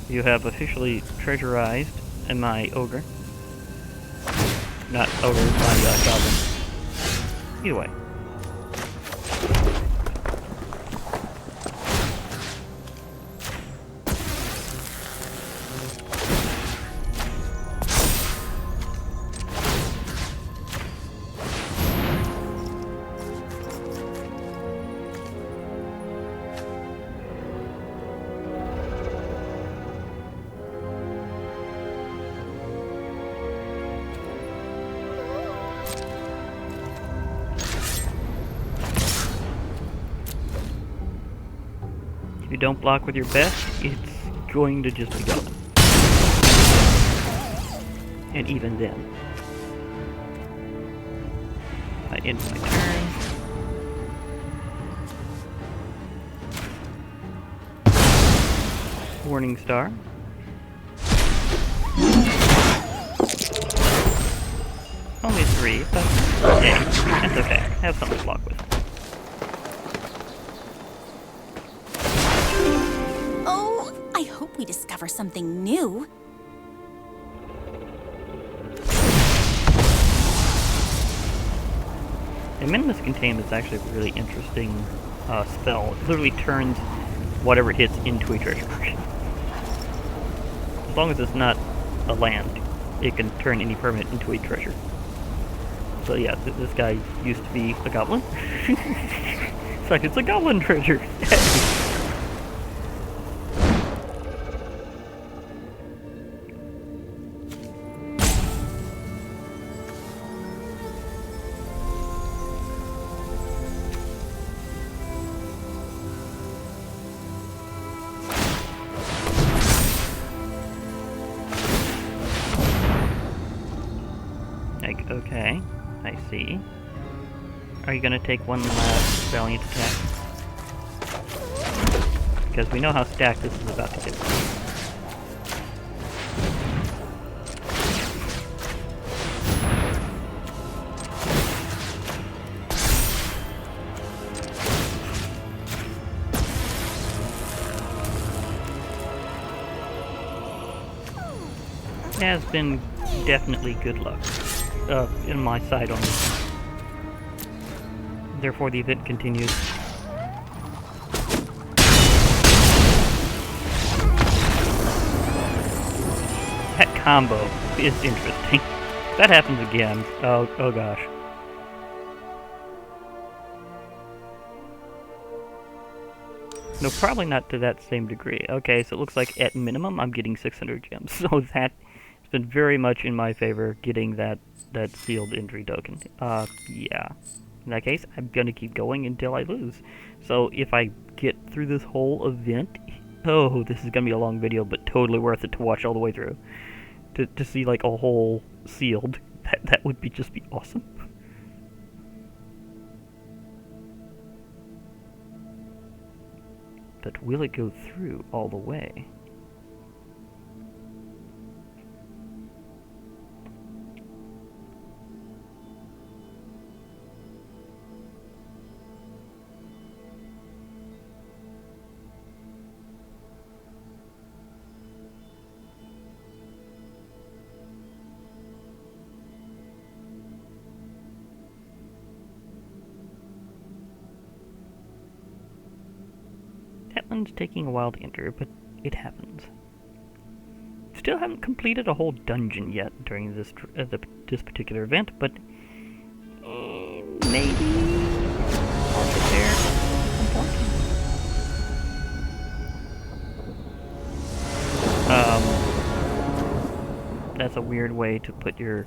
A: You have officially treasurized my ogre. Not ogre, my goblin. Either way. If you don't block with your best, it's going to just be going. And even then. I end my turn. Warning star. Only 3, but yeah, that's okay. Have something to block with.
B: I hope we discover something new.
A: And Minimus Contain is actually a really interesting spell. It literally turns whatever it hits into a treasure. As long as it's not a land, it can turn any permanent into a treasure. So yeah, this guy used to be a goblin. In fact, it's a goblin treasure. Okay, I see. Are you gonna take one last valiant attack? Because we know how stacked this is about to get. It has been definitely good luck. In my side on this one. Therefore, the event continues. That combo is interesting. That happens again. Oh gosh. No, probably not to that same degree. Okay, so it looks like at minimum I'm getting 600 gems. So that has been very much in my favor, getting that sealed entry token. Yeah. In that case, I'm gonna keep going until I lose. So if I get through this whole event, oh, this is gonna be a long video, but totally worth it to watch all the way through. To see like a whole sealed, that would just be awesome. But will it go through all the way? That one's taking a while to enter, but it happens. Still haven't completed a whole dungeon yet during this particular event, but maybe I'll get there at some point. That's a weird way to put your,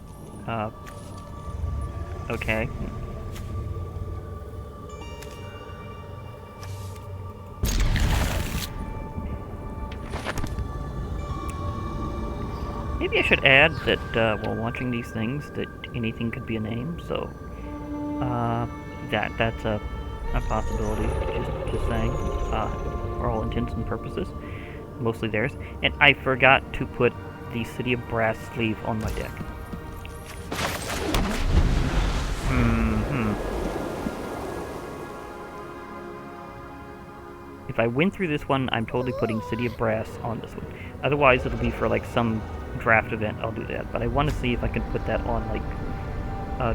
A: okay. Maybe I should add that, while watching these things, that anything could be a name, so, that's a possibility, just saying, for all intents and purposes. Mostly theirs. And I forgot to put the City of Brass sleeve on my deck. If I win through this one, I'm totally putting City of Brass on this one. Otherwise, it'll be for, like, some draft event, I'll do that. But I want to see if I can put that on, like,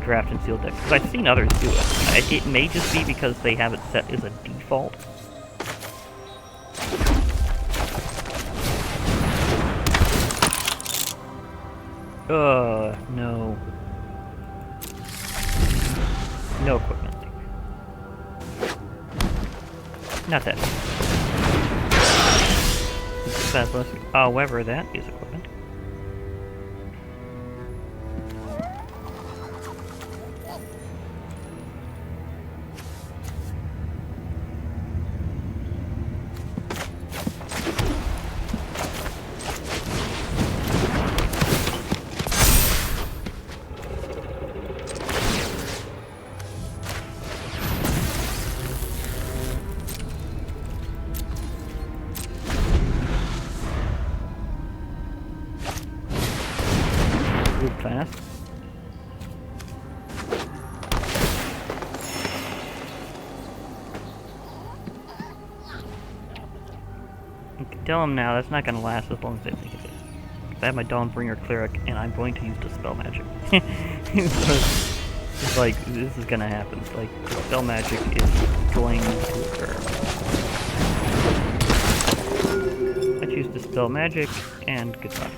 A: draft and sealed decks. Because I've seen others do it. It may just be because they have it set as a default. No. No equipment. Not that. However, that is equipment. Fast. You can tell them now that's not going to last as long as they think it is. I have my Dawnbringer Cleric, and I'm going to use Dispel Magic. It's like, this is going to happen. It's like, Dispel Magic is going to occur. I choose Dispel Magic, and goodbye. Sorry.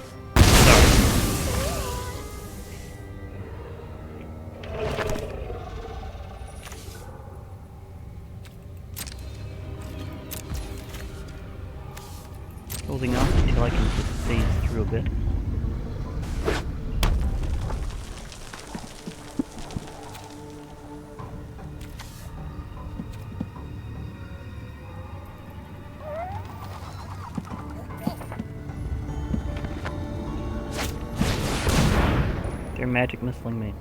A: Holding off until I can just phase through a bit. They're magic missiling me.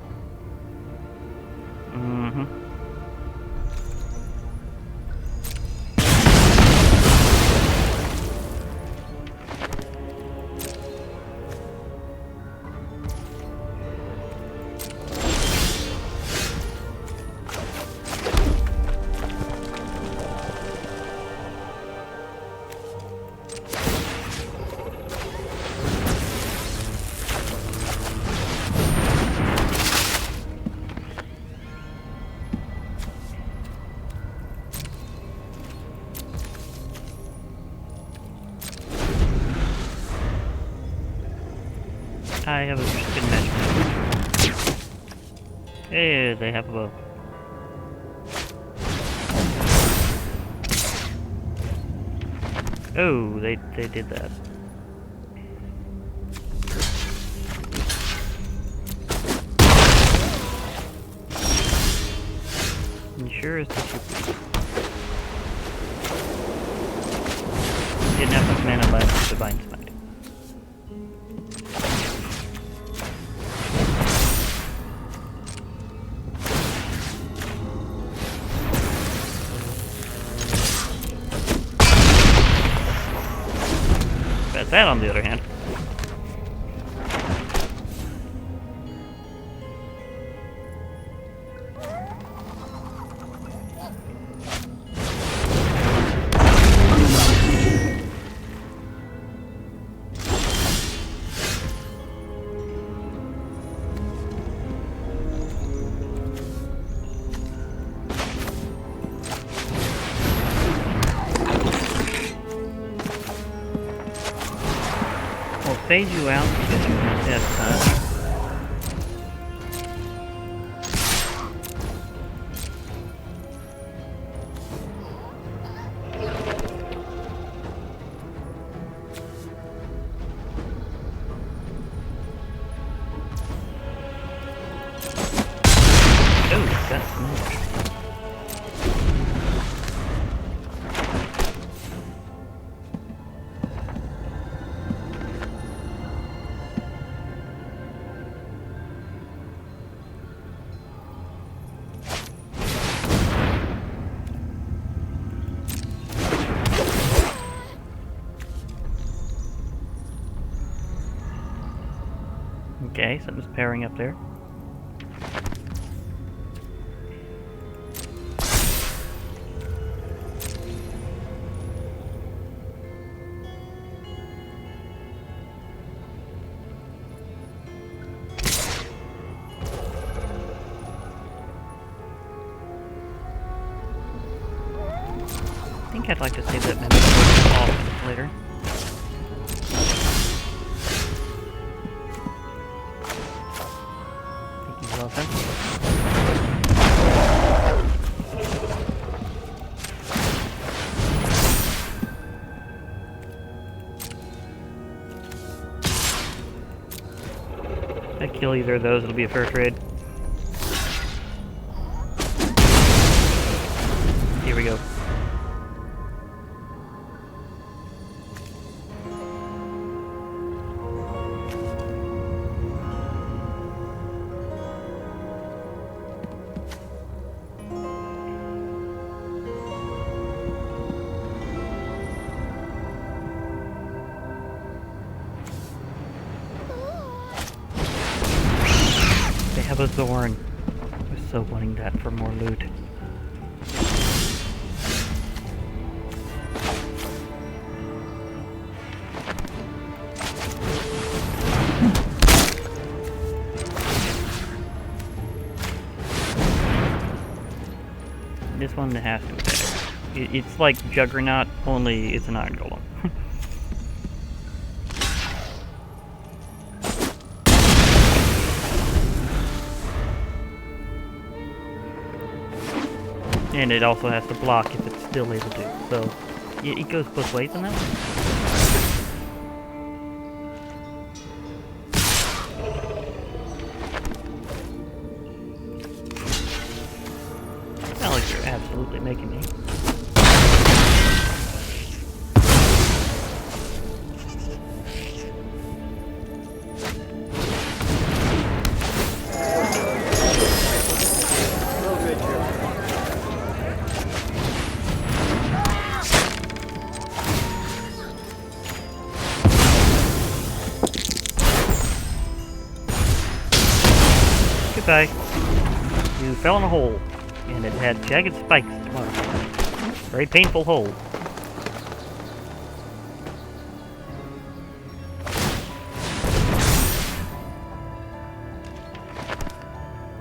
A: I have a good magic. Hey, they have a... Oh, they did that. And sure as the super. Didn't have enough mana left for Divine Smite. That, on the other hand. Fade you out because you have time. Okay, something's powering up there. I think I'd like to save that mimic off later. Think he's well sensible. If I kill either of those, it'll be a fair trade. Here we go. They have a thorn. I was so wanting that for more loot. This one has to be better. It's like Juggernaut, only it's an Iron Golem. And it also has to block if it's still able to. So, it goes both ways on that one. Not like you're absolutely making me. Goodbye. You fell in a hole, and it had jagged spikes. Very painful hole.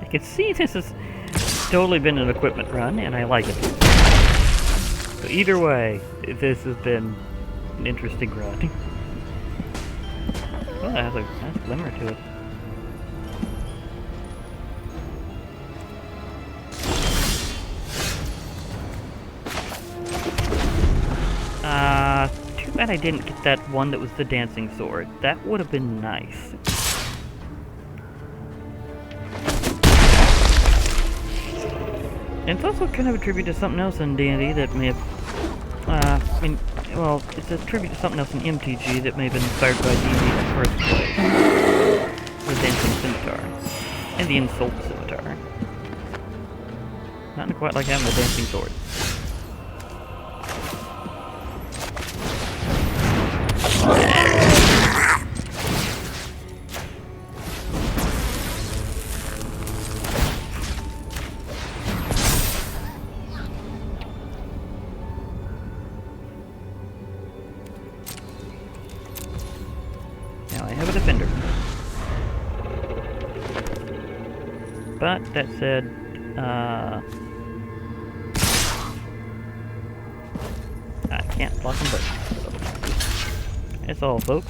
A: I can see this has totally been an equipment run, and I like it. So either way, this has been an interesting run. Well, that has a nice glimmer to it. Too bad I didn't get that one that was the dancing sword. That would have been nice. And it's also kind of a tribute to something else in D&D that may have... well, it's a tribute to something else in MTG that may have been inspired by D&D in the first place. The dancing scimitar. And the insult scimitar. Nothing quite like having a dancing sword. Now I have a defender. But that said, I can't block them both. So that's all, folks.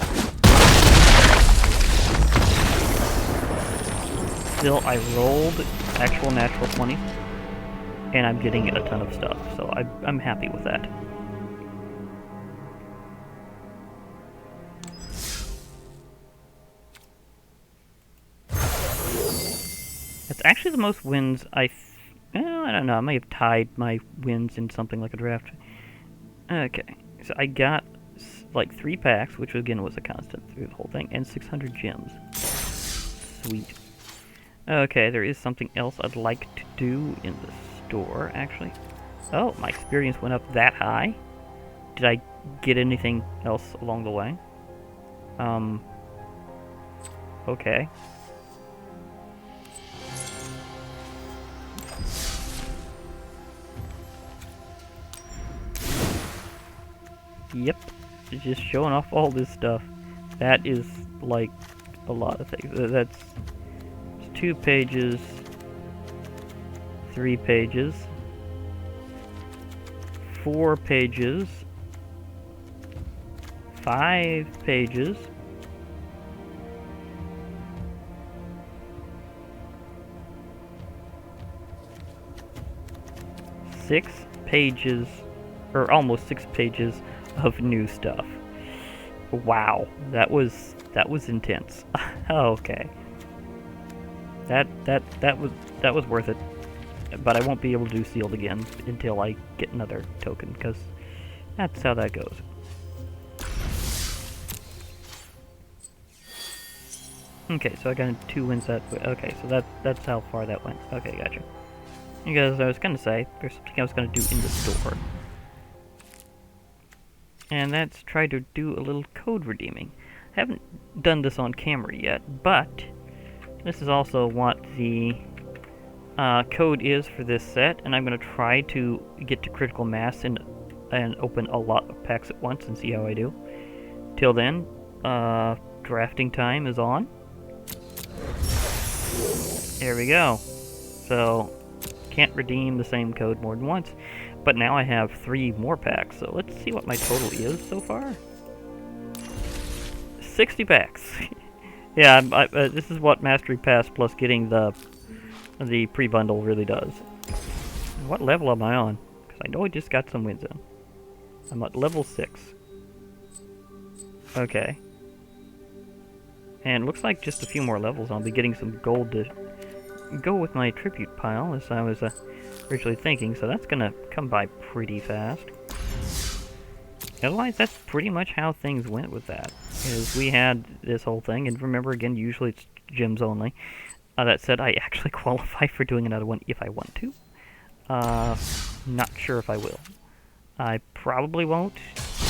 A: Still, I rolled actual natural 20s, and I'm getting a ton of stuff, so I'm happy with that. That's actually the most wins I don't know, I may have tied my wins in something like a draft. Okay, so I got like 3 packs, which again was a constant through the whole thing, and 600 gems. Sweet. Okay, there is something else I'd like to do in the store, actually. Oh, my experience went up that high. Did I get anything else along the way? Okay. Yep, it's just showing off all this stuff. That is like a lot of things. That's 2 pages, 3 pages, 4 pages, 5 pages, 6 pages, or almost 6 pages of new stuff. Wow, that was intense. Okay, that was worth it. But I won't be able to do sealed again until I get another token, because that's how that goes. Okay, so I got 2 wins that way. Okay, so that's how far that went. Okay, gotcha. Because I was gonna say, there's something I was gonna do in the store. And that's try to do a little code redeeming. I haven't done this on camera yet, but this is also what the code is for this set, and I'm gonna try to get to critical mass and open a lot of packs at once and see how I do. Till then, drafting time is on. There we go. So, can't redeem the same code more than once. But now I have 3 more packs, so let's see what my total is so far. 60 packs. Yeah, this is what Mastery Pass plus getting the pre-bundle really does. What level am I on? Because I know I just got some wins in. I'm at level 6. Okay. And it looks like just a few more levels I'll be getting some gold to go with my tribute pile, as I was originally thinking, so that's gonna come by pretty fast. Otherwise, that's pretty much how things went with that. Is we had this whole thing, and remember again, usually it's gyms only. That said, I actually qualify for doing another one if I want to. Not sure if I will. I probably won't,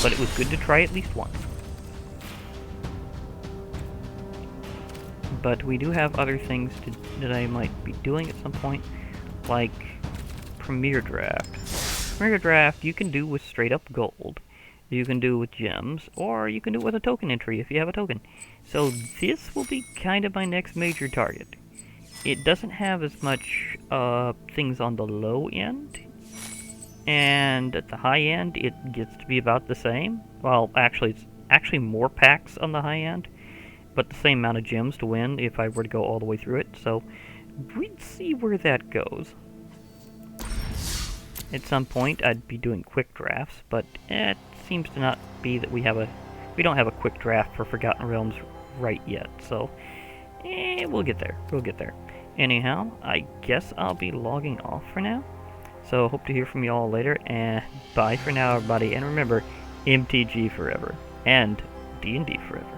A: but it was good to try at least once. But we do have other things that I might be doing at some point, like Premier Draft. Premier Draft you can do with straight up gold, you can do with gems, or you can do it with a token entry if you have a token. So this will be kind of my next major target. It doesn't have as much things on the low end, and at the high end it gets to be about the same. Well, actually, it's actually more packs on the high end, but the same amount of gems to win if I were to go all the way through it, so we'd see where that goes. At some point, I'd be doing quick drafts, but it seems to not be that we don't have a quick draft for Forgotten Realms right yet, so we'll get there. We'll get there. Anyhow, I guess I'll be logging off for now, so hope to hear from you all later, and bye for now, everybody, and remember, MTG forever, and D&D forever.